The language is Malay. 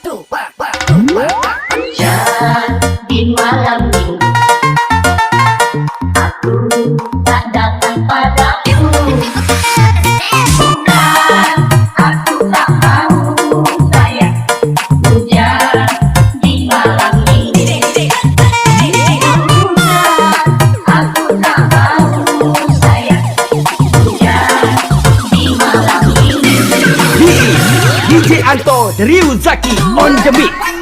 Hujan di malam minggu, aku tak datang padamu. Bukan aku tak mau sayang, hujan di malam minggu. Bukan aku tak mau sayang, hujan di malam minggu. DJ Anto dari Ryuzaki on the beat.